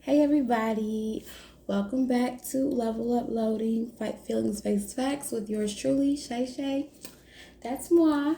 Hey everybody, welcome back to Level Up Loading, Fight Feelings, Face Facts with yours truly, Shay Shay. That's moi.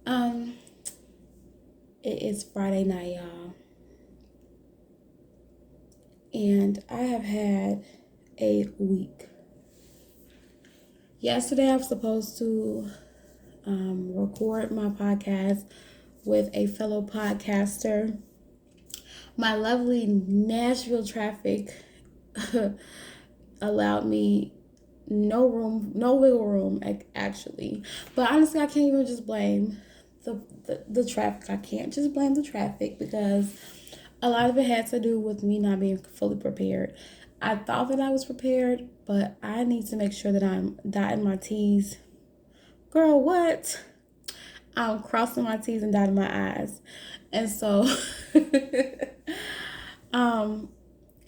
Um, it is Friday night, y'all, and I have had a week. Yesterday, I was supposed to record my podcast with a fellow podcaster. My lovely Nashville traffic allowed me no wiggle room, actually. But honestly, I can't even just blame the traffic. I can't just blame the traffic because a lot of it had to do with me not being fully prepared. I thought that I was prepared, but I need to make sure that I'm dotting my T's. Girl, what? I'm crossing my T's and dotting my I's. And so, um,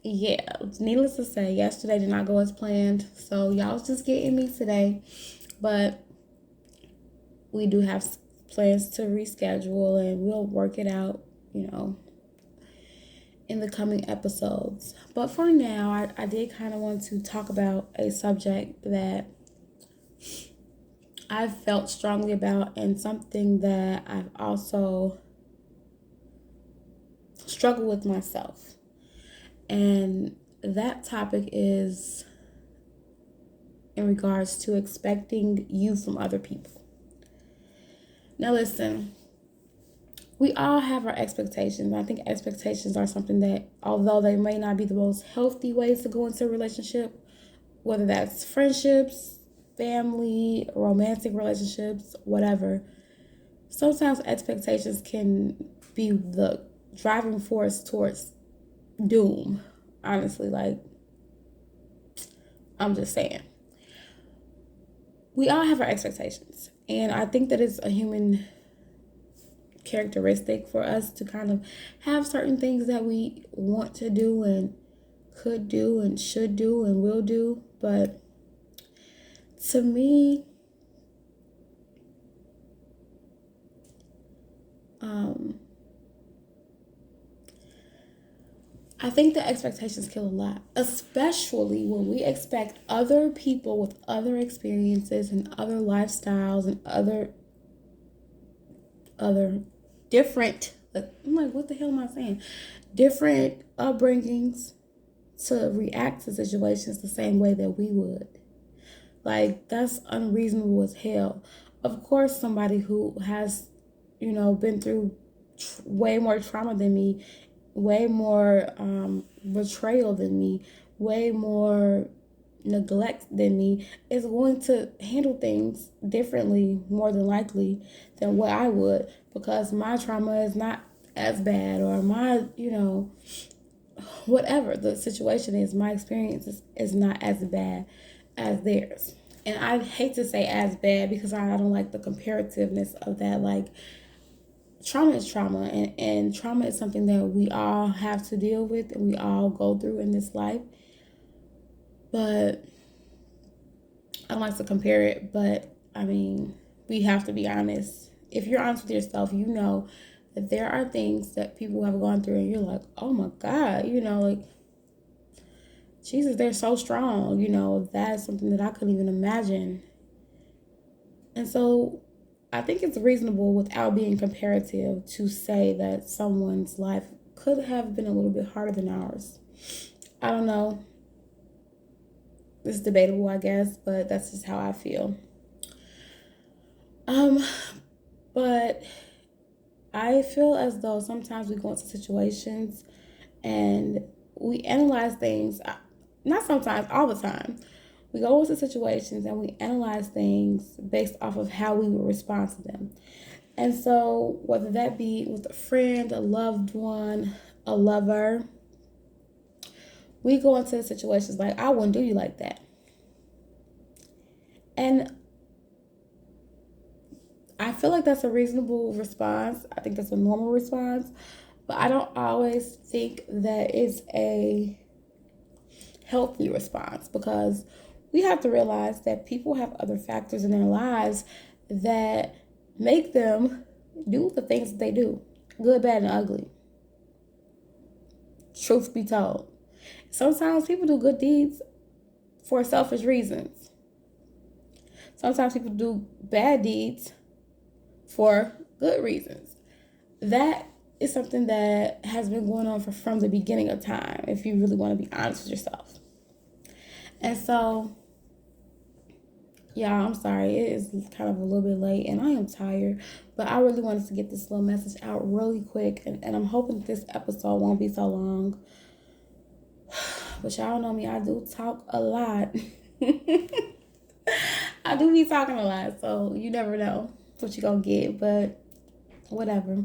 yeah, needless to say, yesterday did not go as planned. So y'all was just getting me today. But we do have plans to reschedule and we'll work it out, in the coming episodes. But for now, I did kind of want to talk about a subject that I've felt strongly about and something that I've also struggled with myself. And that topic is in regards to expecting you from other people. Now, listen, we all have our expectations. I think expectations are something that, although they may not be the most healthy ways to go into a relationship, whether that's friendships, family, romantic relationships, whatever, sometimes expectations can be the driving force towards doom. Honestly, I'm just saying. We all have our expectations. And I think that it's a human characteristic for us to kind of have certain things that we want to do and could do and should do and will do. But to me, I think the expectations kill a lot, especially when we expect other people with other experiences and other lifestyles and other different, I'm like, what the hell am I saying? Different upbringings to react to situations the same way that we would. Like, that's unreasonable as hell. Of course, somebody who has, been through way more trauma than me, way more betrayal than me, way more neglect than me, is going to handle things differently, more than likely, than what I would, because my trauma is not as bad, or my, whatever the situation is, my experience is not as bad as theirs. And I hate to say as bad because I don't like the comparativeness of that. Like, trauma is trauma, and trauma is something that we all have to deal with and we all go through in this life. But I don't like to compare it, but I mean, we have to be honest. If you're honest with yourself, you know that there are things that people have gone through and you're like, oh my God, like, Jesus, they're so strong, that's something that I couldn't even imagine. And so I think it's reasonable, without being comparative, to say that someone's life could have been a little bit harder than ours. I don't know. It's debatable, I guess, but that's just how I feel. But I feel as though sometimes we go into situations and we analyze things, not sometimes, all the time. We go into situations and we analyze things based off of how we would respond to them. And so, whether that be with a friend, a loved one, a lover, we go into situations like, I wouldn't do you like that. And I feel like that's a reasonable response. I think that's a normal response. But I don't always think that it's a healthy response, because we have to realize that people have other factors in their lives that make them do the things that they do, good, bad, and ugly. Truth be told. Sometimes people do good deeds for selfish reasons. Sometimes people do bad deeds for good reasons. That is something that has been going on from the beginning of time, if you really want to be honest with yourself. And so, y'all, I'm sorry. It is kind of a little bit late and I am tired, but I really wanted to get this little message out really quick. And I'm hoping this episode won't be so long. But y'all know me, I do talk a lot. I do be talking a lot, so you never know what you're going to get, but whatever.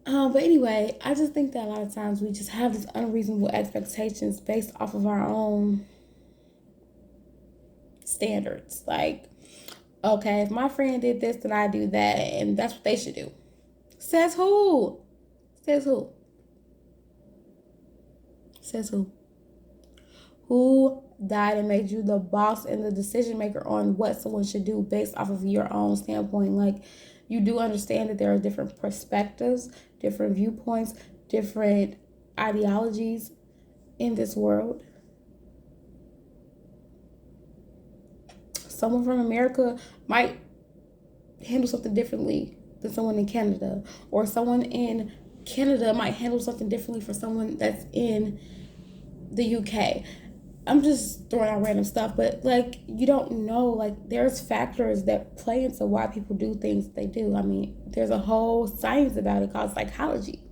But anyway, I just think that a lot of times we just have these unreasonable expectations based off of our own standards. Like, okay, if my friend did this, then I do that, and that's what they should do. Says who? Says who? Says who? Who died and made you the boss and the decision maker on what someone should do based off of your own standpoint? Like, you do understand that there are different perspectives, different viewpoints, different ideologies in this world. Someone from America might handle something differently than someone in Canada, or someone in Canada might handle something differently for someone that's in the UK. I'm just throwing out random stuff, but like, you don't know, like, there's factors that play into why people do things they do. I mean, there's a whole science about it called psychology,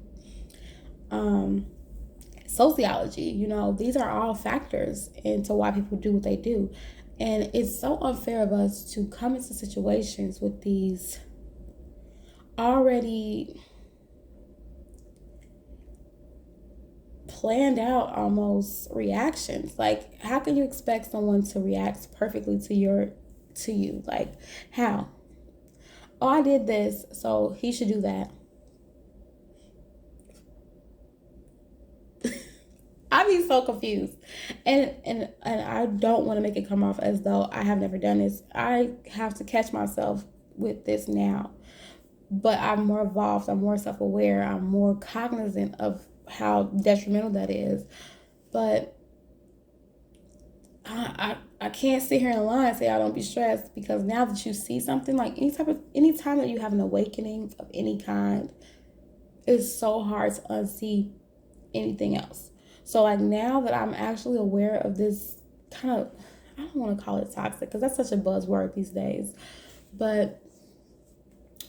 sociology. You know, these are all factors into why people do what they do. And it's so unfair of us to come into situations with these already planned out almost reactions. Like, how can you expect someone to react perfectly to you? Like, how? Oh, I did this, so he should do that. I be so confused, and I don't want to make it come off as though I have never done this. I have to catch myself with this now, but I'm more evolved. I'm more self-aware. I'm more cognizant of how detrimental that is. But I can't sit here and lie and say I don't be stressed, because now that you see something, like anytime that you have an awakening of any kind, it's so hard to unsee anything else. So like, now that I'm actually aware of this kind of, I don't want to call it toxic because that's such a buzzword these days, but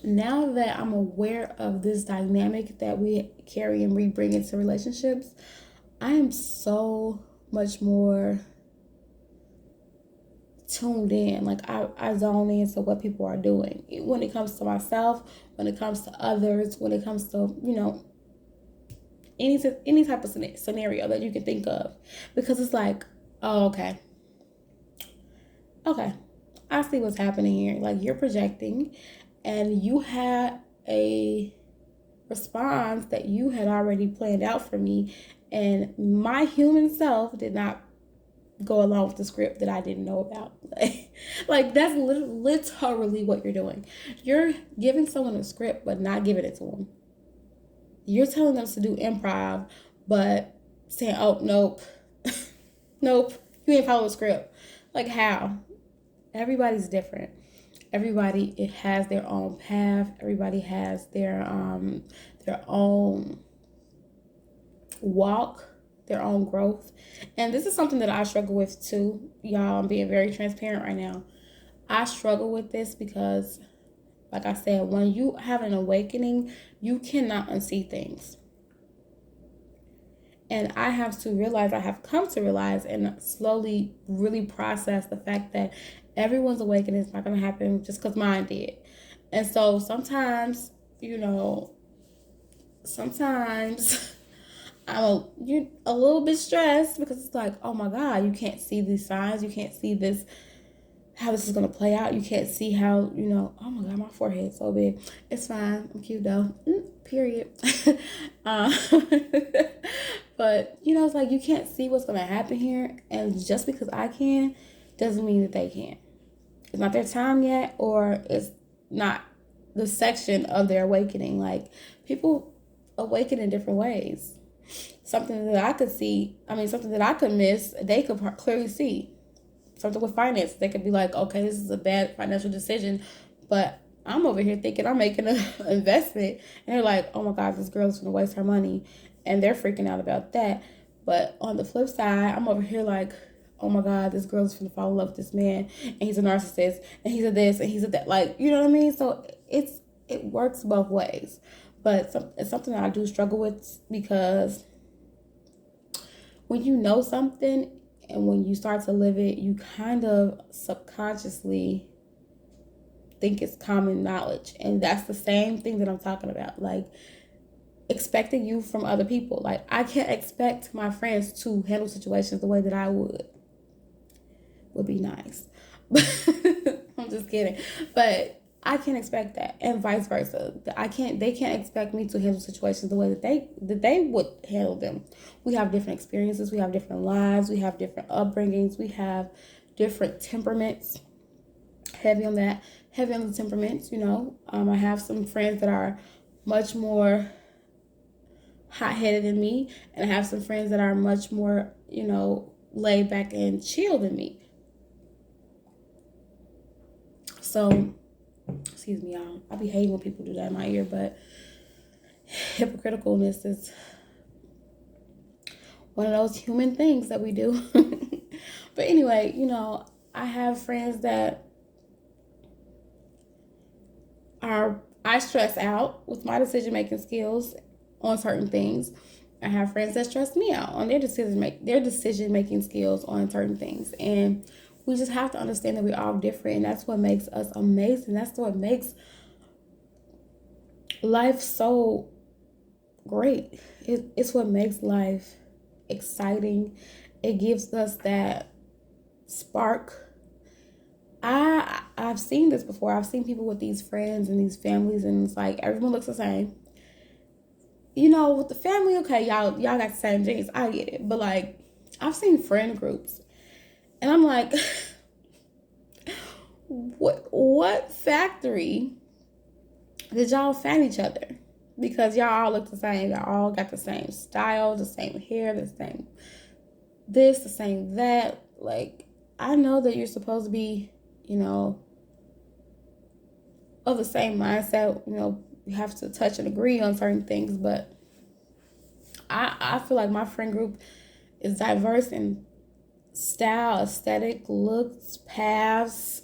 now that I'm aware of this dynamic that we carry and we bring into relationships, I am so much more tuned in. Like, I zone into what people are doing when it comes to myself, when it comes to others, when it comes to, you know, any type of scenario that you can think of, because it's like, oh, okay, I see what's happening here. Like, you're projecting, and you had a response that you had already planned out for me, and my human self did not go along with the script that I didn't know about. Like that's literally what you're doing. You're giving someone a script but not giving it to them. You're telling them to do improv, but saying, oh, nope, nope, you ain't follow the script. Like, how? Everybody's different. Everybody, it has their own path. Everybody has their own walk, their own growth. And this is something that I struggle with too. Y'all, I'm being very transparent right now. I struggle with this because, like I said, when you have an awakening, you cannot unsee things. And I have come to realize and slowly really process the fact that everyone's awakening is not going to happen just because mine did. And so sometimes, you're a little bit stressed because it's like, oh my God, you can't see these signs. You can't see this, how this is going to play out. You can't see how, oh my God, my forehead's so big. It's fine. I'm cute though. Period. But, it's like, you can't see what's going to happen here. And just because I can doesn't mean that they can. It's not their time yet, or it's not the section of their awakening. Like, people awaken in different ways. something that I could see, something that I could miss, they could clearly see. Something with finance, they could be like, okay, this is a bad financial decision, but I'm over here thinking I'm making an investment, and they're like, oh my God, this girl's gonna waste her money, and they're freaking out about that. But on the flip side, I'm over here like, oh my God, this girl's gonna fall in love with this man, and he's a narcissist, and he's a this, and he's a that. Like, you know what I mean? So it works both ways, but it's something that I do struggle with, because when you know something and when you start to live it, you kind of subconsciously think it's common knowledge. And that's the same thing that I'm talking about. Like, expecting you from other people. Like, I can't expect my friends to handle situations the way that I would be nice. I'm just kidding. But I can't expect that, and vice versa. They can't expect me to handle situations the way that they would handle them. We have different experiences, we have different lives, we have different upbringings, we have different temperaments. Heavy on the temperaments, I have some friends that are much more hot-headed than me, and I have some friends that are much more, laid back and chill than me. So, excuse me, y'all. I be hating when people do that in my ear, but hypocriticalness is one of those human things that we do. But anyway, I have friends that I stress out with my decision-making skills on certain things. I have friends that stress me out on their decision-making skills on certain things. And we just have to understand that we're all different, and that's what makes us amazing. That's what makes life so great. It's what makes life exciting. It gives us that spark. I've seen this before. I've seen people with these friends and these families, and it's like everyone looks the same. With the family, okay, y'all got the same genes. I get it. But like, I've seen friend groups, and I'm like, what factory did y'all find each other? Because y'all all look the same. Y'all all got the same style, the same hair, the same this, the same that. Like, I know that you're supposed to be, of the same mindset. You have to touch and agree on certain things, but I feel like my friend group is diverse in style, aesthetic, looks, paths,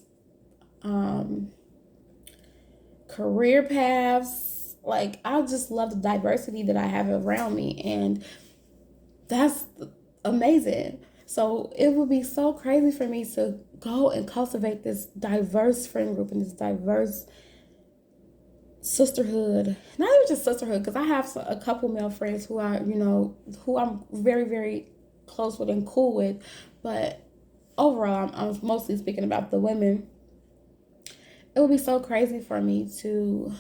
career paths. Like, I just love the diversity that I have around me, and that's amazing. So it would be so crazy for me to go and cultivate this diverse friend group and this diverse sisterhood. Not even just sisterhood, because I have a couple male friends who are, who I'm very, very close with and cool with. But overall, I'm mostly speaking about the women. It would be so crazy for me to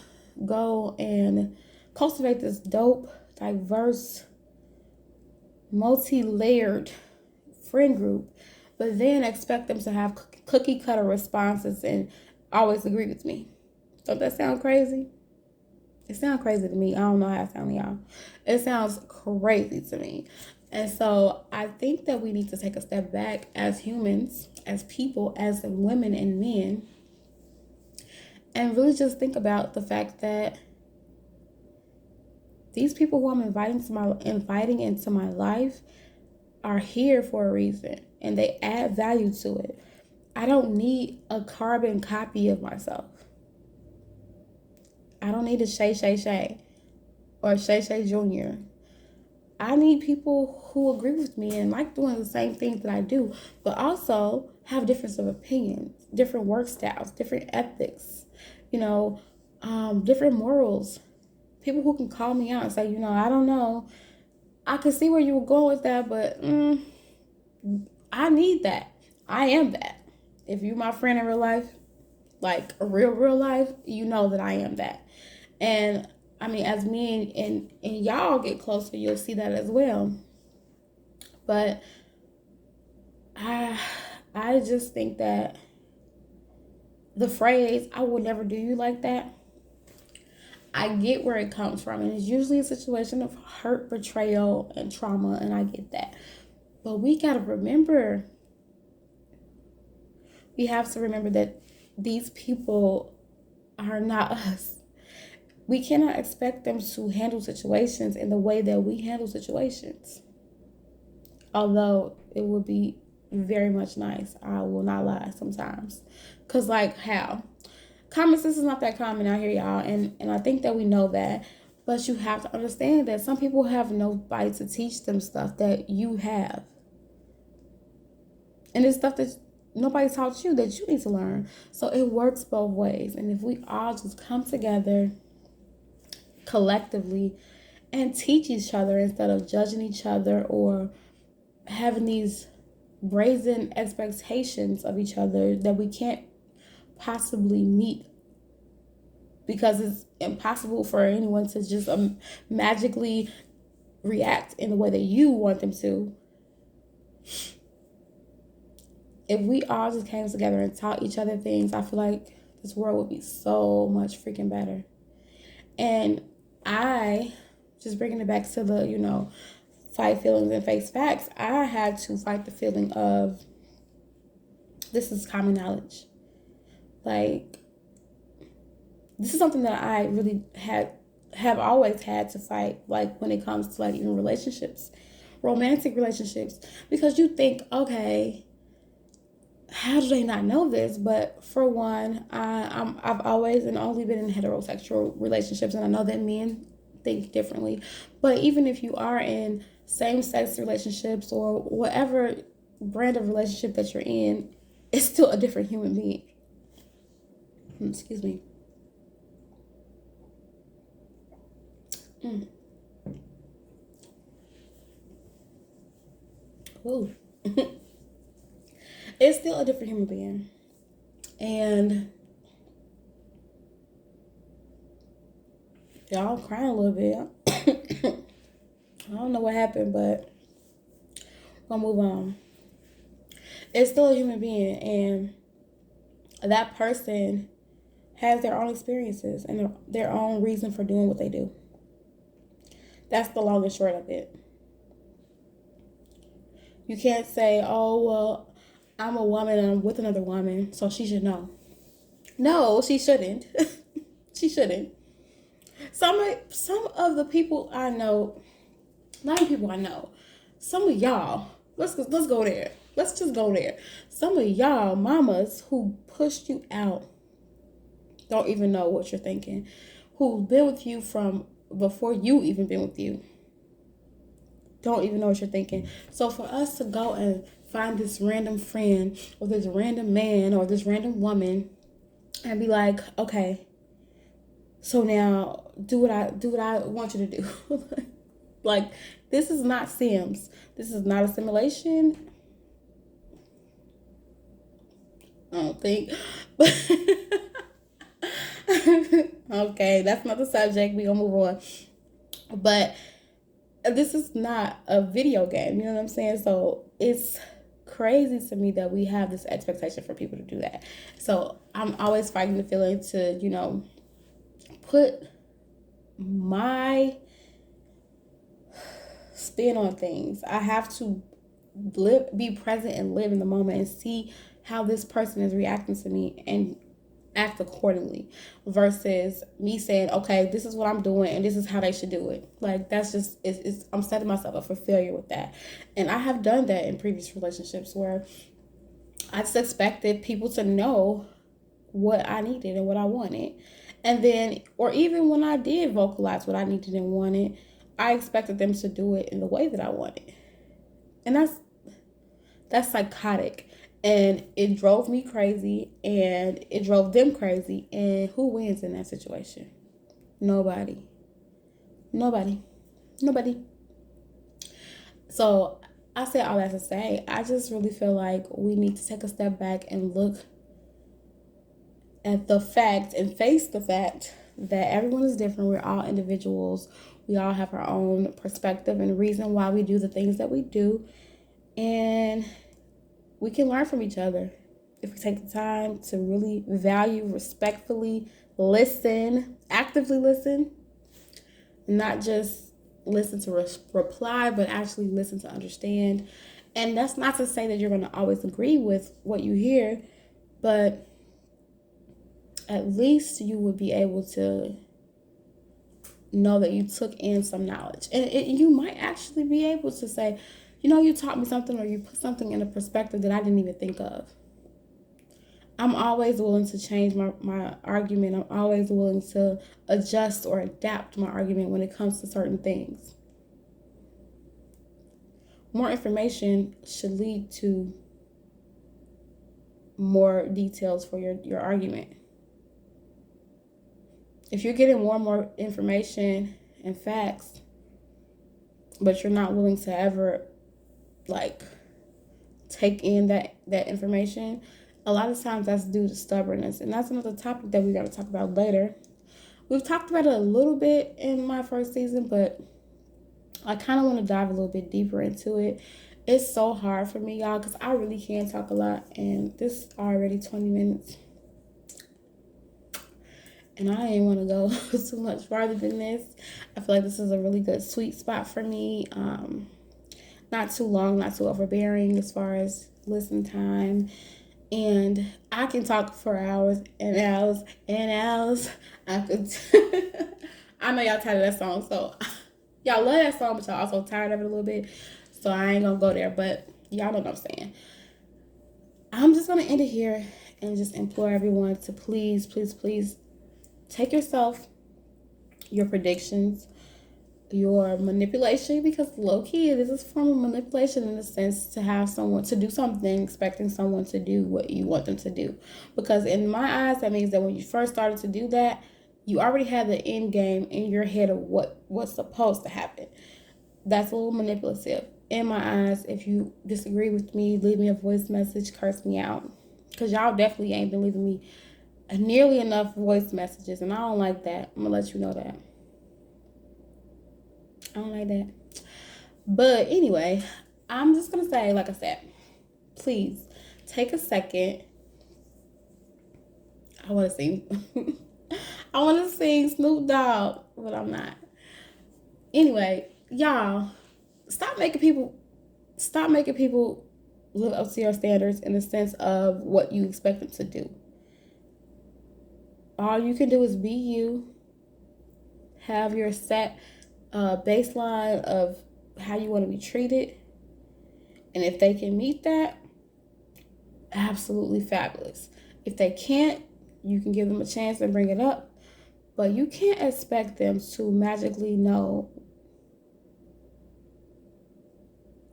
go and cultivate this dope, diverse, multi-layered friend group, but then expect them to have cookie cutter responses and always agree with me. Don't that sound crazy? It sounds crazy to me. I don't know how it sounds to y'all. It sounds crazy to me. And so I think that we need to take a step back as humans, as people, as women and men, and really just think about the fact that these people who I'm inviting into my life are here for a reason, and they add value to it. I don't need a carbon copy of myself. I don't need a Shay or Shay Jr. I need people who agree with me and like doing the same things that I do, but also have difference of opinions, different work styles, different ethics, different morals. People who can call me out and say, I don't know. I can see where you were going with that, but I need that. I am that. If you're my friend in real life, like a real life, you know that I am that. And as me and y'all get closer, you'll see that as well. But I just think that the phrase, I will never do you like that, I get where it comes from, and it's usually a situation of hurt, betrayal, and trauma, and I get that. But we have to remember that these people are not us. We cannot expect them to handle situations in the way that we handle situations. Although it would be very much nice, I will not lie sometimes. Because, like, how? Common sense is not that common out here, y'all. And I think that we know that. But you have to understand that some people have nobody to teach them stuff that you have. And it's stuff that nobody taught you that you need to learn. So it works both ways. And if we all just come together collectively and teach each other instead of judging each other or having these brazen expectations of each other that we can't possibly meet, because it's impossible for anyone to just magically react in the way that you want them to. If we all just came together and taught each other things, I feel like this world would be so much freaking better. And I, just bringing it back to the, fight feelings and face facts, I had to fight the feeling of this is common knowledge. Like, this is something that I really have always had to fight, like, when it comes to, like, even relationships, romantic relationships, because you think, okay, how do they not know this? But for one, I've always and only been in heterosexual relationships, and I know that men think differently. But even if you are in same-sex relationships or whatever brand of relationship that you're in, it's still a different human being. Excuse me. Ooh. It's still a different human being. And y'all, I'm crying a little bit. I don't know what happened, but we'll move on. It's still a human being, and that person has their own experiences and their own reason for doing what they do. That's the long and short of it. You can't say, oh, well, I'm a woman and I'm with another woman, so she should know. No, she shouldn't. She shouldn't. Some of the people I know, not even people I know, some of y'all, let's go there. Let's just go there. Some of y'all mamas who pushed you out don't even know what you're thinking. Who've been with you from before you even been with you. Don't even know what you're thinking. So for us to go and find this random friend or this random man or this random woman and be like, okay, so now do what I want you to do. Like, this is not Sims. This is not a simulation. I don't think. Okay, that's not the subject. We're gonna move on. But this is not a video game, you know what I'm saying? So it's crazy to me that we have this expectation for people to do that. So I'm always fighting the feeling to, put my spin on things. I have to be present and live in the moment and see how this person is reacting to me and act accordingly, versus me saying, okay, this is what I'm doing and this is how they should do it. Like, that's just I'm setting myself up for failure with that. And I have done that in previous relationships where I just expected people to know what I needed and what I wanted. And then, or even when I did vocalize what I needed and wanted, I expected them to do it in the way that I wanted. And that's psychotic. And it drove me crazy, and it drove them crazy. And who wins in that situation? Nobody. So I say all that to say, I just really feel like we need to take a step back and look at the fact and face the fact that everyone is different. We're all individuals. We all have our own perspective and reason why we do the things that we do. And we can learn from each other. if we take the time to really value, respectfully listen, actively listen, not just listen to reply, but actually listen to understand. And that's not to say that you're going to always agree with what you hear, but at least you would be able to know that you took in some knowledge. And you might actually be able to say, you taught me something, or you put something in a perspective that I didn't even think of. I'm always willing to change my argument. I'm always willing to adjust or adapt my argument when it comes to certain things. More information should lead to more details for your argument. If you're getting more and more information and facts, but you're not willing to ever take in that information, a lot of times that's due to stubbornness. And that's another topic that we got to talk about later. We've talked about it a little bit in my first season, but I kind of want to dive a little bit deeper into it. It's so hard for me, y'all, because I really can talk a lot, and this is already 20 minutes. And I didn't want to go too much farther than this. I feel like this is a really good sweet spot for me. Not too long, not too overbearing as far as listen time. And I can talk for hours and hours and hours. I could. I know y'all tired of that song, so y'all love that song, but y'all also tired of it a little bit. So I ain't gonna go there, but y'all know what I'm saying. I'm just gonna end it here and just implore everyone to please, please, please take yourself, your predictions, your manipulation, because low-key it is a form of manipulation in the sense to have someone to do something expecting someone to do what you want them to do. Because in my eyes, that means that when you first started to do that, you already had the end game in your head of what's supposed to happen. That's a little manipulative. In my eyes, if you disagree with me, leave me a voice message, curse me out. Because y'all definitely ain't been leaving me nearly enough voice messages, and I don't like that. I'm going to let you know that. I don't like that. But anyway, I'm just going to say, like I said, please take a second. I want to sing. I want to sing Snoop Dogg, but I'm not. Anyway, y'all, stop making people live up to your standards in the sense of what you expect them to do. All you can do is be you. Have your set baseline of how you want to be treated. And if they can meet that, absolutely fabulous. If they can't, you can give them a chance and bring it up. But you can't expect them to magically know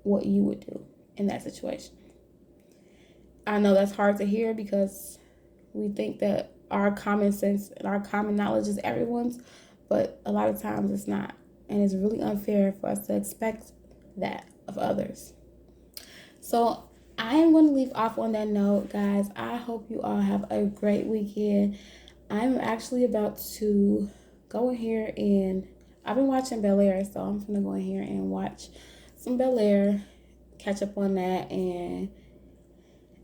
what you would do in that situation. I know that's hard to hear because we think that our common sense and our common knowledge is everyone's, but a lot of times it's not. And it's really unfair for us to expect that of others. So I am going to leave off on that note, guys. I hope you all have a great weekend. I'm actually about to go in here and I've been watching Bel-Air, so I'm going to go in here and watch some Bel-Air, catch up on that, and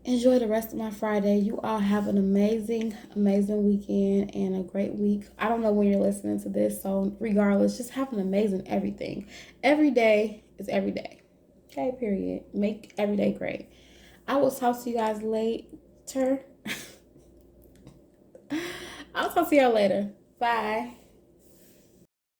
enjoy the rest of my Friday. You all have an amazing, amazing weekend and a great week. I don't know when you're listening to this, so regardless, just have an amazing everything. Every day is every day. Okay, period. Make every day great. I will talk to you guys later. I'll talk to y'all later. Bye.